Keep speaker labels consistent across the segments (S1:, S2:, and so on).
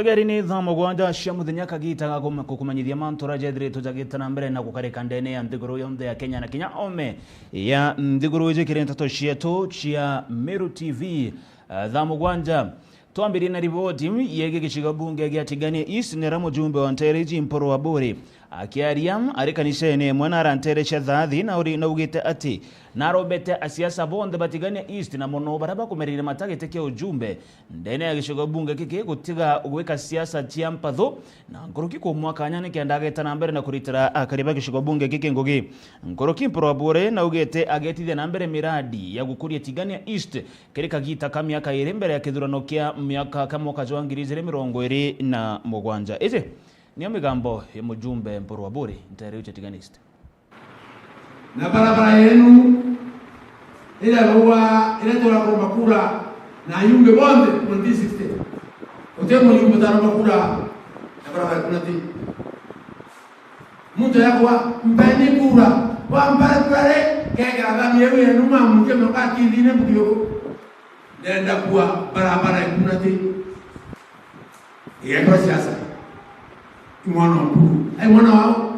S1: Tugeri ni thamo gwanja cia muthenya kagita kukumanyithia mantora jethire tujagita na mbere na gukareka ndene ya ndiguru yonthe ya Kenya na Kenya ome ya ndiguru ijikire ntato cietu cia Meru TV. Thamo gwanja twambiri na ripoti yege gicigo bunge gya Tigania East nera mujumbe wa Ntereji Mporo wa Buri akiaria ari kanisene mwana rantere cia thathi na uri naugite ati narobete asiasa bonde batigania East na mono baraba kumerire matagete kia ujumbe ndene ya gicigo bunge kiki gutiga gweka siasa cia mpatho na nkoroki ko mwaka nyane kiandageta na mbere na kuritira akariba gicigo bunge kiki ngogi nkoroki Mporo wa Buri na ugite agetithia na mbere miradi ya gukuria Tigania East kirika gita kamiaka iri mbere ya kithurano kia miaka kama kajwa ngirize 27 eze ni migambo ya mujumbe Mporo wa Buri Ntereji Tigania East
S2: na barabara yenu ile huwa ile tola makura na yumbe bonde 2016 utemo yumbe tano makura na barabara kunati mtu yako mpeni kura wa mbare kega gami yewe numa mke mkaki dine buyo nenda kuwa barabara kunati yeye kwa siasa mwana wa mwana wao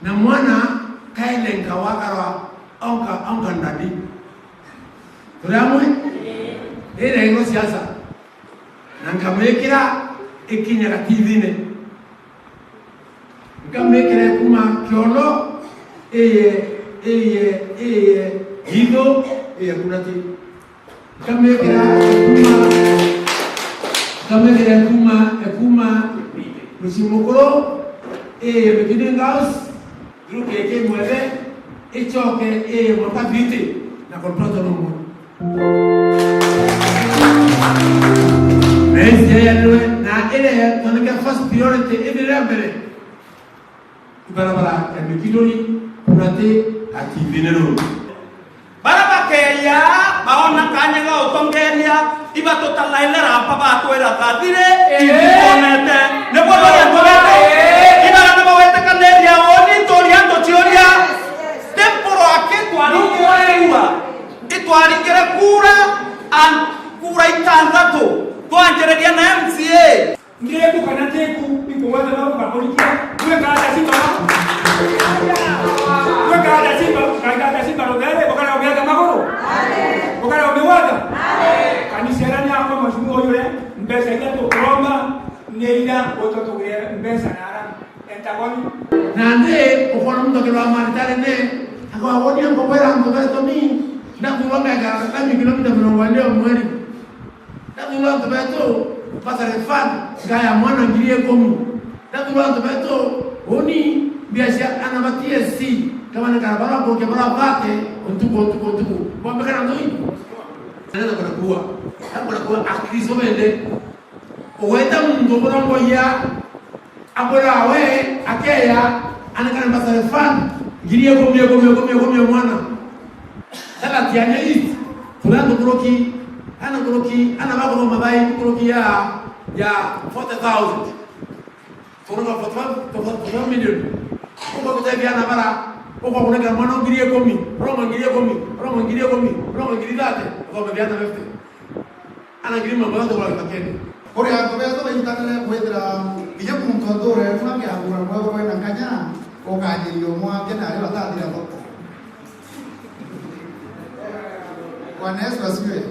S2: na mwana kailenga wakara onka ndadi turamwe ile ngo siasa nangamekira ikinya kativine ngamekira kuma kyono hido kunati ngamekira kuma Musimukuro beginning house group yake mueve ichoke motaviti na kontroto nomo Nezi ya na ile toneka first priority ile mbele barabara ya mikidoni kunate akivinero
S3: baraba keya baona kanyaga otongelia iba totalaila rapa batwera kadire ikonete nebo ya tolete ina nebo wete kanelia oni toriando chioria temporo ake twaringerewa itwaringere kura itandato twanjereria na MCA
S4: ndiye kukanateku ikuwaza na kukapolikia wewe kaada simba rogere wakana obiaga magoro wakana obiwaga kanisherani yako mashumuo yule mbesa ile to Roma neida ototo gere mbesa nara entagoni
S2: nande okona mtu kwa maritale ne akawa wodi ngobera ngobeto mi na kulomega kama kilomita mnawaleo mweli na kulomega beto pasa refan gaya mwana ngilie komi na kulomega beto oni biashara anabatia si kama na barabara kwa barabara vate untuko kwa mbekana ndoi nenda kwa kuwa akristo mende oweta mndo bongo ya abora we akeya anakana basare fan girie komie mwana sala tianya hii fulano kuroki ana magoro mabai kuroki ya 40,000 tunaga 40 million kwa kutavia na bara kwa kuna mwana girie komi Roma girie date kwa biata mefte ana girie mambo kwa kakeni
S5: Ore ato beso ba intana kuedra biye kumkontore funa ke agura kwa na kanya o kaje yo mo ake na re bata dira bota Wanes baswe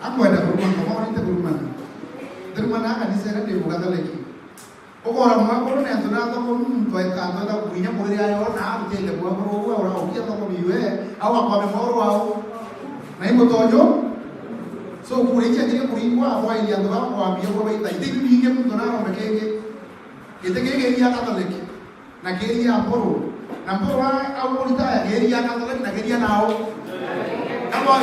S5: akwenda kuruma ko ni te kuruma na ka ni sera de bugata leki o ko ra mo ko ne antona to ko to ka to da kuinya mo ri ayo na te le mo ko ora o kia to ko biwe awa kwa me moro au na imo tojo so kuricha kile kuringwa kwa ile ndo kwa ambia kwa baita ite binge mtu na ro mekeke ite ya katoliki na kile ya Mporo na Mporo au polita ya kile ya katoliki na kile nao kama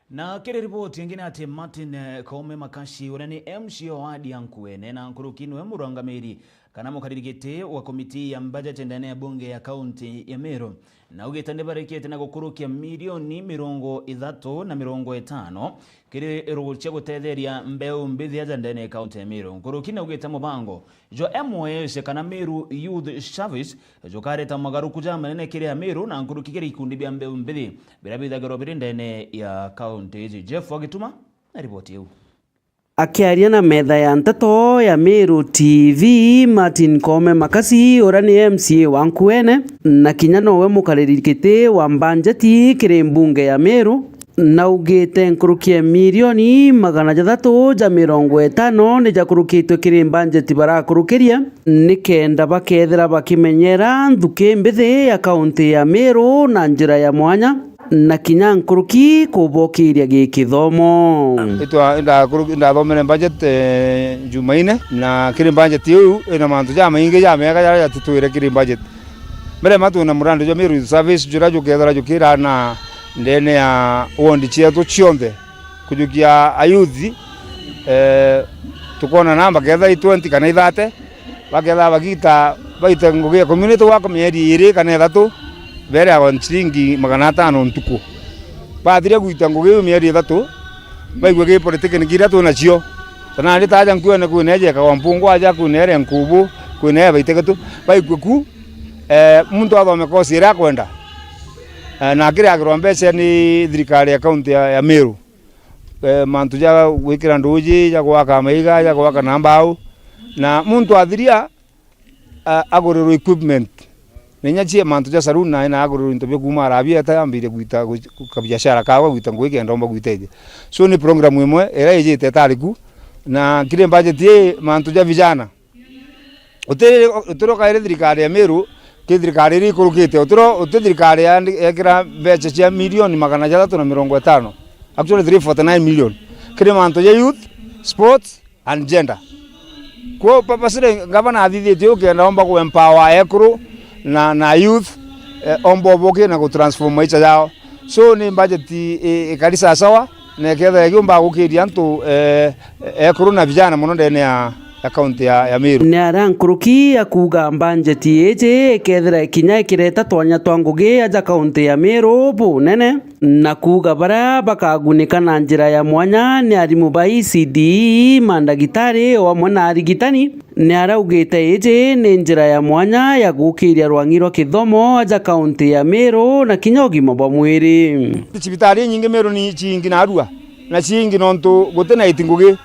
S1: na kile ripoti nyingine ati Martin Kome Makashi urani MC Wadi Yankuene na nkurukinwe murangamiri kana mukaririgite wa komiti ya budget ndani ya bunge ya kaunti ya Meru na ugitande barikete na gukurukia milioni 350 kiri ruguchia gutetheria mbeu mbithi aja ndani ya kaunti ya Meru nguruki na ugita mubango jo MOS kana Meru Youth Service jo kareta magaruku ja manene kiri ya Meru na nguruki kiri ikundi bya mbeu mbithi birabithagiro biri ndani ya kaunti ici. Jeff Wagituma na ripoti hiyo.
S6: Akiaria na metha ya nteto ya Meru TV, Martin Kome Makasi ora ni MCA wa Nkuene na kinya nowe mukaririkite wa banjeti kiri mbunge ya Meru na ugite nkurukie milioni 350 ni jakurukitwe kiri banjeti barakurukiria nikenda bakethera bakimenyera nthuki mbithi ya kaunti ya Meru na njira ya mwanya na kinya nkuruki kubokiria gikithomo
S7: ndathomere budget Jumaine na kiri budget yu ina mantu ja maingi ja mega ja tutwire kiri budget mere matu na murando jo Meru service jura jo kethera jo kira na ndene ya wondi chietu chionde kujukia ayuthi tukona namba ketha 20 kana 30 baketha bagita baita ngugia community wako mieri iri kana 3 bere ya shilingi 500 ntuku bathire guita ngugi mieri 3 baigwe ge politiki nikira tu nacio sana ndi taja nkuene kuneje ka wampungu aja kunere nkubu kunere baitegetu baigwe ku muntu athome kosi ira kwenda na kire agrombeche ni thirikari ya kaunti ya Meru mantu ja gwikira nduji ja gwaka maiga ja gwaka nambau na muntu athiria agorero equipment nenya chie mantu ja saruna ina agorero into byo kuma arabia ta ambire gwita ka biashara kawa gwita ngwike ndomba gwiteje so ni program imwe era ije tariku na kire budget ye mantu ja vijana utero kaire thirikari ya Meru thirikari ri kurukite utero thirikari yakira becha cia milioni 350 actually 349 million kire mantu ja youth sports and gender ko papasire gavana athithie tio kenda omba ku empower ekuru na youth omboboke na ku transform maisha yao so ni budget ikarisa sawa na ketha yumba gukiria ntu ekuru na vijana muno ndene ya akaunti ya Meru
S6: ni arankuruki akuga banjeti eje kethera kinya kireta twanya twangugi aja kaunti ya Meru bunene na kuga bara bakagunika na njira ya mwanya ni arimu ba ECD mandagitari o mwana arigitani ni araugite eje ni njira ya mwanya ya gukiria rwangirwa kithomo aja kaunti ya Meru na kinya ugima bwa mwiri
S7: cibitari nyingi Meru ni cingi na arua na cingi nontu gutena itingugi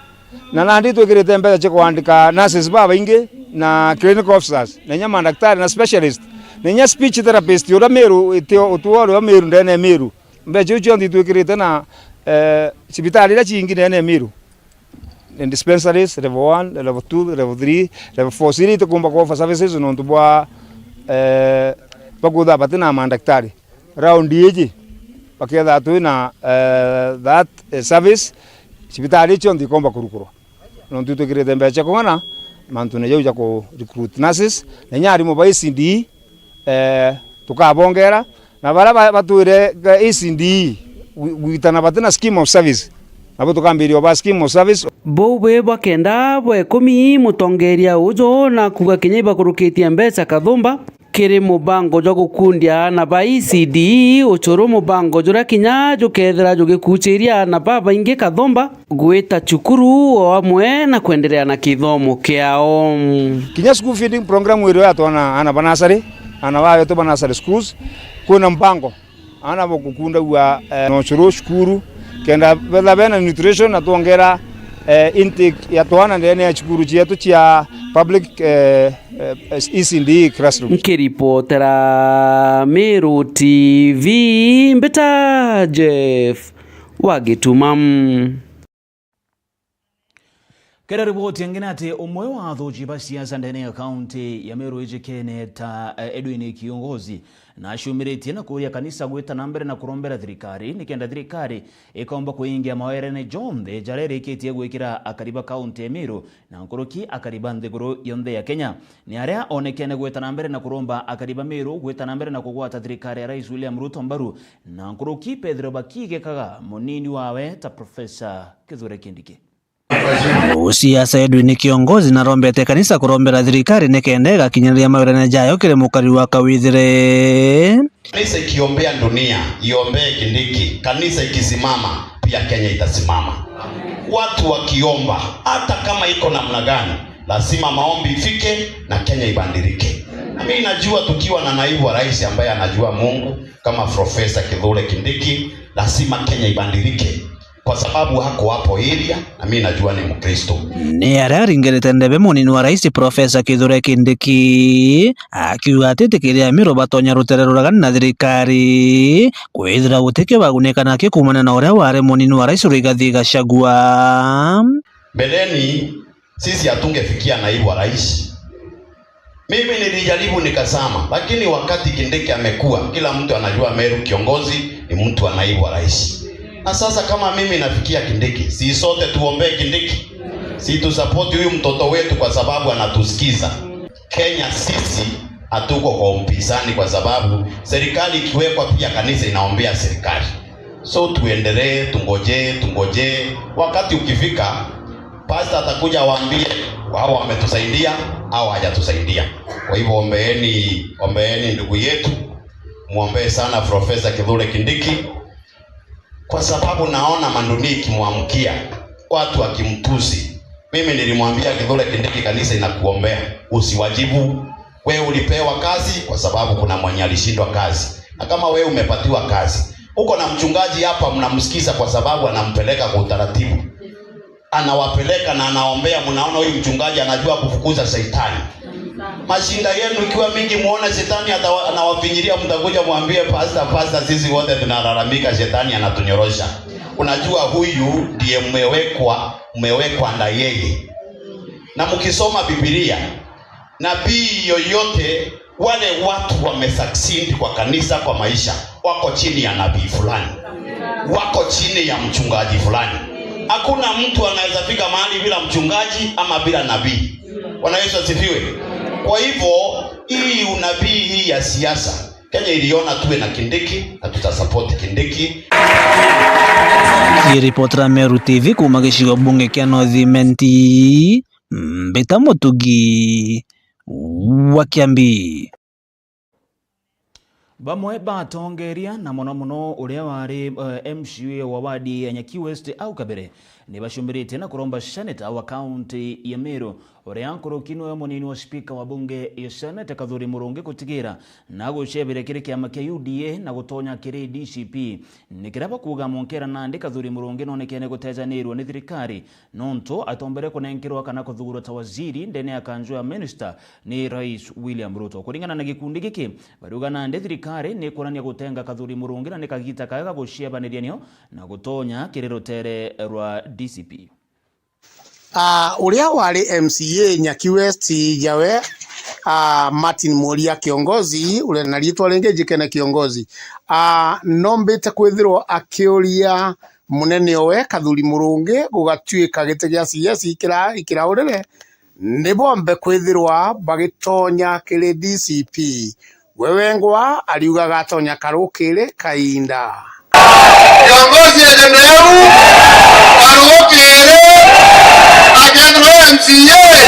S7: na nandi twikirite mbeza che kuandika nurses baba ingi na clinical officers nenya madaktari na specialist nenya speech therapist ura Meru itio utuoro wa Meru ndene Meru mbeje ucho ndi twikirite na cibitari la cingi ndene Meru in dispensaries level 1 level 2 level 3 level 4 siri to kumba kwa services no tubwa baguda batina madaktari round yeji baketha tu na that service cibitari cho ndi komba kurukuro no twikirite mbeje kongana mantu ne yauja ko recruit nurses nenya ari mo ba ECD tukabongera na bara batwire ECD gwitana batina scheme of service abo tukambirio ba scheme of service
S6: bowe bakenda bwe 10 mutongeria ujo na kuga kinyi bakurukitie mbeca kathumba kiri mubango jo gukundia na ba ECD uchoro mubango jura kinya jo kethera jo gikuchiria na baba ingi kathumba gwita chukuru o amwe na kuendelea na kithomo kiao
S7: kinya school feeding program wiro yatona ana banasari ana wayo to banasari schools kuna mpango ana bokukunda wa no churu shukuru kenda bena nutrition na tuongera intake ya toana ndene ya chukuru chetu cha public ECD classroom
S6: nkiripotera Meru TV mbeta Jeff Wagituma
S1: kera ripoti ngine ati umwe wa athoji ba siasa ndene ya kaunti ya Meru ejekene ta Edwin Kiongozi na ashumirite na kuria kanisa gwita na mbere na kurombera thirikari nikenda thirikari ikomba kuingia mawerene jonthe jarere ikitie gwikira akariba kaunti ya Meru na nkuruki akariba nthiguru yonthe ya Kenya ni aria onekene gwita na mbere na kuromba akariba Meru gwita na mbere na kugwata thirikari ya Rais William Ruto mbaru na nkuruki Pedro Bakige kaga munini wawe ta Professor Kithure Kindiki
S6: Siasa yedu ni kiongozi na rombete kanisa kurombera thirikari nikendega kinyeria mawirane jayo kile mukari wa Kawithire.
S8: Kanisa ikiombea dunia, iombee Kindiki. Kanisa ikisimama, pia Kenya itasimama. Watu wakiomba, hata kama iko namna gani, lazima maombi ifike na Kenya ibadilike. Na mimi najua tukiwa na naibu wa rais ambaye anajua Mungu kama Profesa Kithure Kindiki, lazima Kenya ibadilike. Kwa sababu hako hapo area na mimi najua ni Mkristo.
S6: Ni arari ngerete ndebe munini wa rais Profesa Kithure Kindiki akiuga atete kiria miro batonya rutereruragana na thirikari kwithira gutike baguneka nake kumana na uria ware munini wa rais Rigathi Gachagua.
S8: Beleni sisi hatungefikia naibu wa rais. Mimi nilijaribu nikasama, lakini wakati Kindiki amekuwa, kila mtu anajua Meru kiongozi ni mtu wa naibu wa rais. Na sasa kama mimi nafikia Kindiki, si sote tuombee Kindiki? Si tu support huyu mtoto wetu kwa sababu anatusikiza. Kenya sisi hatuko kwa upinzani kwa sababu serikali ikiwekwa pia kanisa inaombea serikali. So tuendelee, tungoje. Wakati ukifika, pastor atakuja waambie wao wametusaidia au hajatusaidia. Kwa hivyo ombeeni ndugu yetu. Muombee sana Profesa Kithure Kindiki. Kwa sababu naona manduni ikimwamkia, watu wakimtusi. Mimi nilimwambia Kithure Kindiki, kanisa inakuombea, usiwajibu. Wewe ulipewa kazi kwa sababu kuna mwenye alishindwa kazi. Na kama wewe umepatiwa kazi, uko na mchungaji hapa mnamsikiza kwa sababu anampeleka kwa utaratibu. Anawapeleka na anaombea, mnaona huyu mchungaji anajua kufukuza shetani. Mashinda yenu ikiwa mingi muone shetani anawafinyiria, mtakuja mwambie pastor sisi wote tunalalamika shetani anatunyorosha. Unajua huyu ndiye mmewekwa na yeye. Na mkisoma Biblia, nabii yoyote, wale watu wamesucceed kwa kanisa kwa maisha, wako chini ya nabii fulani, wako chini ya mchungaji fulani. Hakuna mtu anaweza fika mahali bila mchungaji ama bila nabii. Bwana Yesu asifiwe. Kwa hivyo hii unabii hii ya siasa, Kenya iliona tuwe na Kindiki na tutasupport Kindiki.
S6: Reporter Meru TV kuma gicigo bunge kia North Mbita Mutugi wa Kiambi.
S1: Bamwe batongeria na muno uria wari MCA wa wadi ya Nyaki West au Kabere ni bashumbirite na kuromba seneta wa county ya Meru uria nkurukino ya munini wa speaker wa bunge ya Senate Kathuri Murungi gutigira na gucebere kiri kiama kia UDA na gutonya kiri DCP nikiraba kuga monkera Nandi Kathuri Murungi nonekene gutejanirwo ni thirikari nonto atombere kunenkirwa kana kuthugurwa ta waziri ndene akanjwa minister ni Rais William Ruto. Kuringana na gikundi giki baruga Nandi thirikari ni kurania gutenga Kathuri Murungi na nikagita kaga guciabanirianio na gutonya kiri rutere rwa DCP.
S9: Uria wari MCA Nyaki West jawe Martin Moria kiongozi ule na ritwa renge jikene kiongozi nombete kwithirwo akiuria munene owe Kathuri Murungi gugatuika gite gia CS ikira urire ni bombe kwithirwa bagitonya kiri DCP wewengwa aliuga gatonya karukire kainda
S5: kiongozi endelevu karukire MCA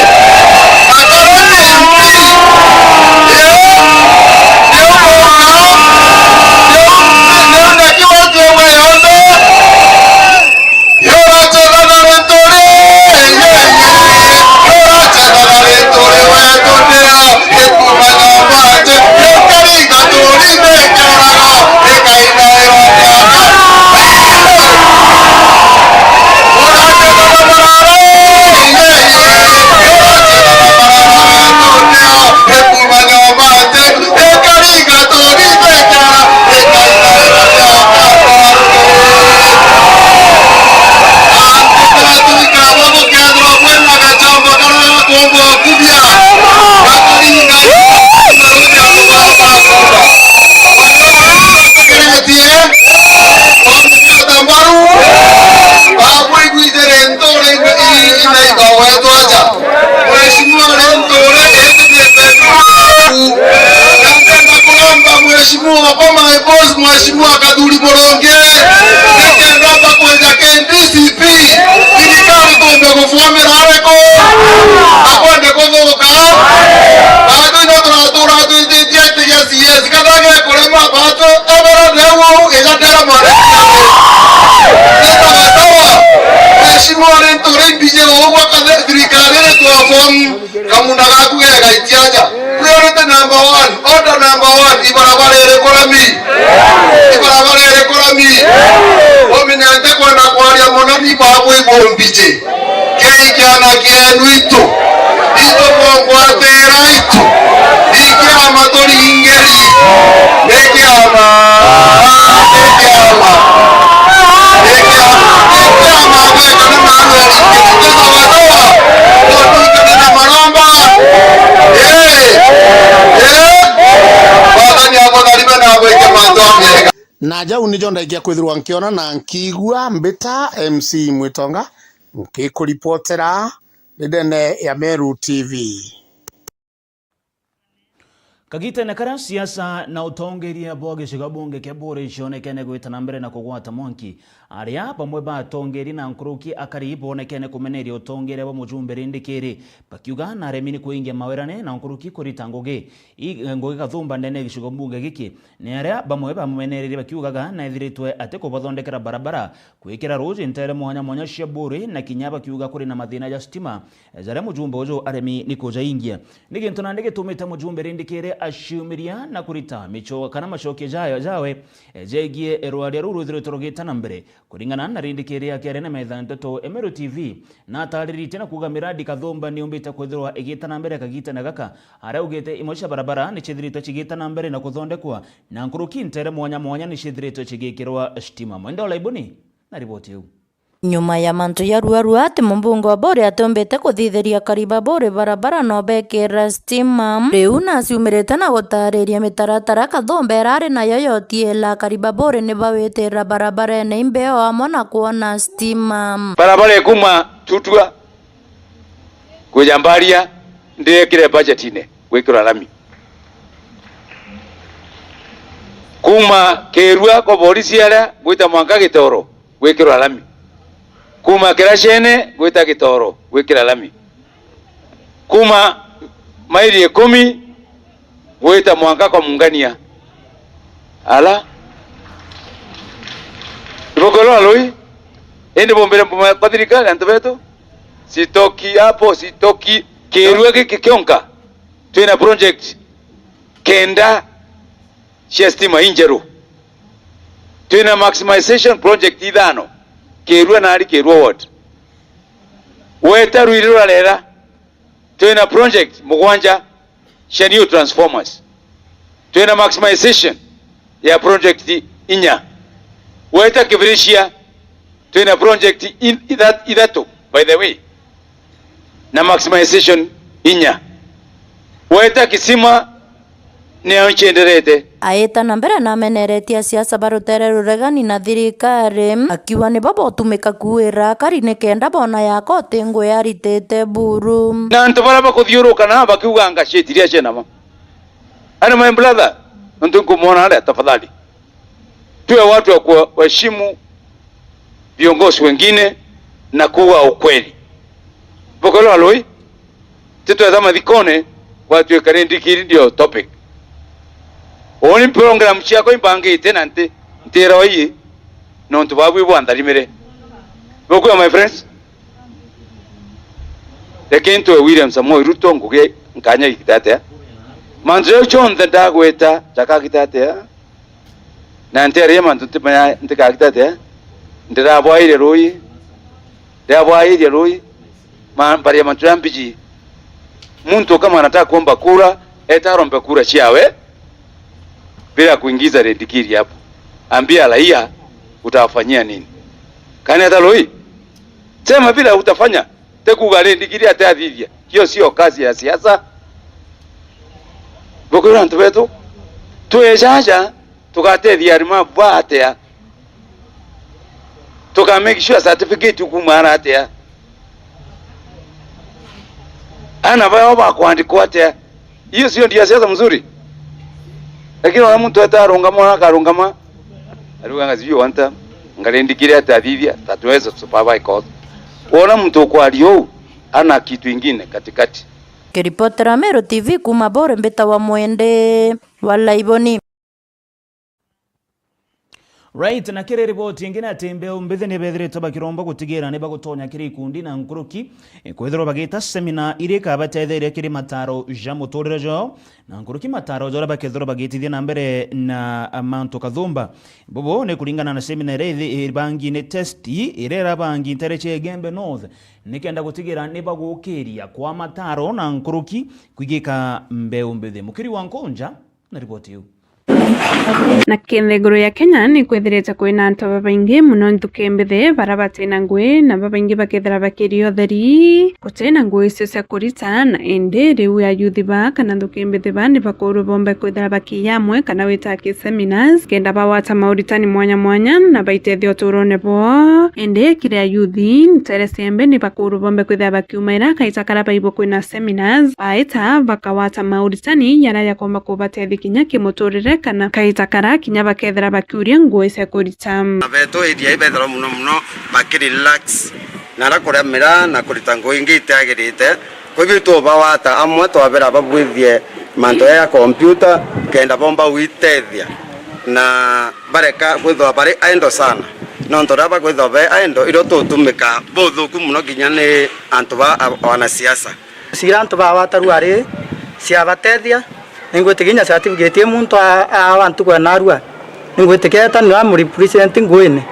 S5: Mheshimiwa Kathuri Murungi, nikienda hapa kuweza DCP, serikali tuombe
S10: ngore tore bije owa kada dirikare to afon kamunda gaku ya gaitiaja priority number 1 order number 1 ibarabara economy ominante kwenda kwaria monani babu ibombije keikana kienu itu kwatera itu ikiama toringeri nekiama
S9: na jau nijo ndaikia kwithirwa nkiona na nkigua mbita MC Mwitonga nkikuripotera ndene ya Meru TV.
S1: Kagitene kara siasa na utongeria boge shigabunge ke bore cionekene gwitana mbere na kugwata monki aria bamwe batongeri na nkuruki akari bonekene kumeneria utongere bo mujumbere ndikiri bakiuga na remini kuingia mawerane na nkuruki kurita ngoge ngoge kathumba ndene gishigabunge giki ni aria bamwe bamumeneria bakiugaga na ithiritwe ate kubathondekera barabara kwikira roje ntere mwanya cia bore na kinyaba kiuga kuri na mathina ya stima zare mujumbe ujo aremi nikuja ingia nigintu na ndigitumite mujumbere ndikiri ashumiria na kurita micho kana macoke jawe jegie erwaria ruru thirotogitana mbere kuringana na rindikiri yake arena metha ndoto Meru TV na taririte na kuga miradi kathomba ni umbita kwithirwa igitana mbere kagitana gaka araugite imosha barabara ni chithirito chigitana mbere na kuthondekwa na nkuruki ntere mwanya ni chithirito chigikirwa stima mwendo laibuni na ripoti yu.
S11: Nyuma ya mantu ya ruarua ati mumbungo wa bore atombete kuthitheria kariba bore barabara no bekera stima riu na ciumirite na gutariria mitaratara kathombe rari na yoyotie la kariba bore ni bawitira barabara ene imbeo amwe na kuona stima
S12: barabara kuma tutua kujambaria ndekire budgetine gwikira lami kuma kerua ko polisi ara gwita mwanga gitoro gwikira lami kuma kerashene gwita gitoro gwikira lami kuma maili 10 gwita mwanga kwa mungania ala ibogolo aloi ende bombere padirika antobeto sitoki hapo sitoki kerua kikionka tuna project kenda stima injeru tuna maximization project idano kerua nari kerua what weta ruirura lera tuna project mugwanja new transformers tuna maximization ya project inya weta kivrishia tuna project idatu by the way na maximization inya weta kisima ni anchenderete
S11: aita na mbere na meneretia siasa barutere ruregani na thirikari akiwa ni babo tumika kuira karine kenda bona yako tengo yaritete buru
S12: na ntobara bakuthiuruka na bakiuga ngashetiria chenama ana my brother ntungu muona ale tafadhali tuwe watu wa kuheshimu viongozi wengine na kuwa ukweli bokolo aloi tito zama dikone watu ekarendikiri ndio topic oni program chako impangite nante ntera oyi no ntubabu ibwandarimere boko my friends lekento William Samoei Ruto nguge nkanya ikitate manzo chonde ndagweta chakakitate na ntere mantu tipanya ndikakitate ndira bwaire royi ndabwaire royi bari mantambiji muntu kama anataka kuomba kura etarombe kura chiawe bila kuingiza rendikiri hapo ambia raia utawafanyia nini kani hata loi sema bila utafanya tekuga rendikiri atadhivia hiyo sio kazi ya siasa bokora ntubeto tuejaja tukatethia arima bwatea tuka make sure certificate kumara atea ana bao ba kuandikwa atea hiyo sio ndio siasa mzuri lakini wana mtu atarungama akarungama aruga sio wanta ngalendikire atadhivia tatuweza supervise cause ona mtu kwa alio ana kitu kingine katikati.
S11: Kiripotera Meru TV kuma bore mbeta wa mwende wala iboni
S1: Right, na kire ripoti ingine atembe umbithi ni bethiritwe bakiromba gutigira ni bagutonya kiri ikundi na nkuruki kwethirwo bagita semina iri kabatetheria kiri mataro ja muturire jo na nkuruki mataro jo bakethirwo bagitithia na mbere na amanto kathumba bobo ne kulingana na semina iri bangi ne testi irera bangi intereche Gembe North nikenda gutigira ni bagukiria kwa mataro na nkuruki kwigika mbeu mbithi mukiri wa Nkonja na ripoti yu
S13: na kitheguru ya Kenya ni kwethirite kwina antu babaingi muno nthuki mbithe bara batina ngui na babaingi bakethira bakirio theri gutina ngui icio cia kurita na indi riu ya youth ba kana nthuki mbithe ba ni bakuru bombe kwethira bakiyamwe kana witaki seminars kenda bawata mauritani mwanya mwanya na baitethio turone bo indi kire ya youth ntere sembe ni bakuru bombe kwethira bakiumaira kaita kara baibo kwina seminars baita bakawata mauritani yara ya komba kubatethi kinya kimuturire kana kaita kara kinya bakethira bakiuria ngui cia kurita
S14: beto iria ibethera muno bakiri relax na rakuremera na kurita ngui ingi itiagirite kwibitwo bawata amwe twabera babwithie manto ya computer kenda bomba uitethia na bareka kwithwa bari aendo sana no ntoraba kwithwa be aendo iro tutumika bothuku muno kinya ni antu ba wanasiasa
S15: sira antu bawata ruari cia batethia ngwetikinya certificate muntu abantu kwa narua ngwetiketa ni amuri president ngwene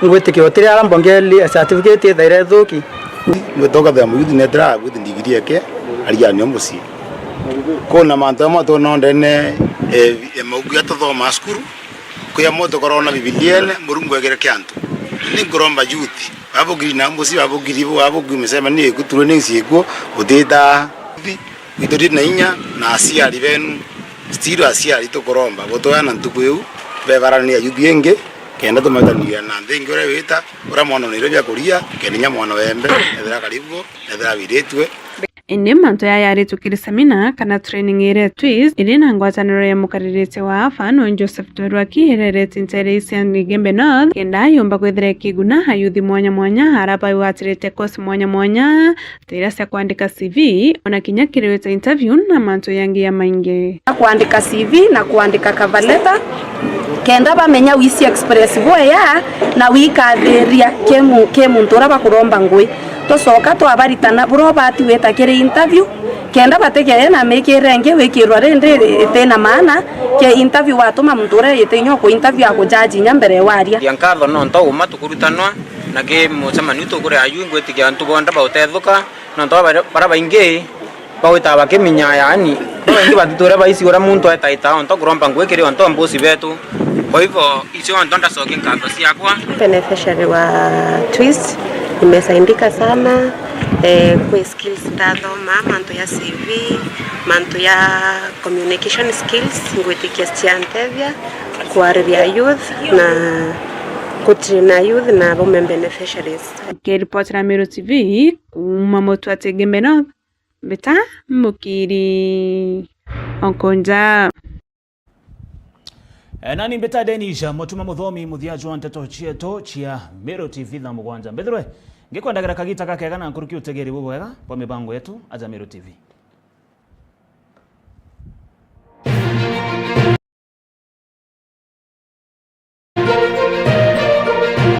S15: ngwetikotire arambongeli certificate thaire thuki
S9: ngwetoka bya mu youth netra with degree yake ali anyo musi kona manto mato no ndene maugya tuthoma skuru kuya moto corona bibiliene murungu egere kyantu ni ngoromba youth abo grina musi abo giribo abo gumesema ni kuturo ni siego utita Vidori na inya na asiari benu stiro asiari to koromba botoya na ntukuyu bebarani ya yubienge kenda to matania na ndengi ore wita ora mwana ni robya kuria kenya mwana wembe ethera karibu ethera biretwe
S13: indi manto ya yari tukiri semina kana training ire twist iri na ngwataniro ya mukaririte wa afano Joseph Torwaki hererete interese ni Gembe North kenda yomba kwethira kiguna hayuthi mwanya mwanya harapa iwatirite kosi mwanya mwanya tira cia kuandika CV ona kinya kiriweta interview na manto yangi ya maingi
S16: kuandika CV na kuandika cover letter kenda bamenya wisi express boya na wikathiria kemuntu ura bakuromba ngui tosoka twabaritana buro bati wetakire interview kenda batekere na mekirenge wekirwa rende tena maana ke interview watuma mundure yetenyo ko interview ako jaji nyambere waria
S15: yankatho no nto uma tukurutanwa na ke mucema nito kure ayu ngwetikia antu bonda bautethuka no nto bara baingi bawita bakiminya yani baingi batiture baisi ora muntu etaita nto kuromba ngwekire nto mbosi betu kwa hivyo hicho ndo ndasoke nkatho siakwa
S17: beneficiary wa twist nimesaidika sana kwa skills ndathoma manto ya CV manto ya communication skills ngwetikia stiantevia kuarivia youth na kutrina youth na women beneficiaries
S13: report na Meru TV mamoto ate Gembe North beta mukiri Nkonja
S1: nani mbeta Denisha motuma muthomi muthiaju wa nteto chieto chia Meru TV na mugwanja mbethirwe ngikwendagera kagita kakega na nkuruki utegeri bubwega kwa mibango yetu aja Meru TV.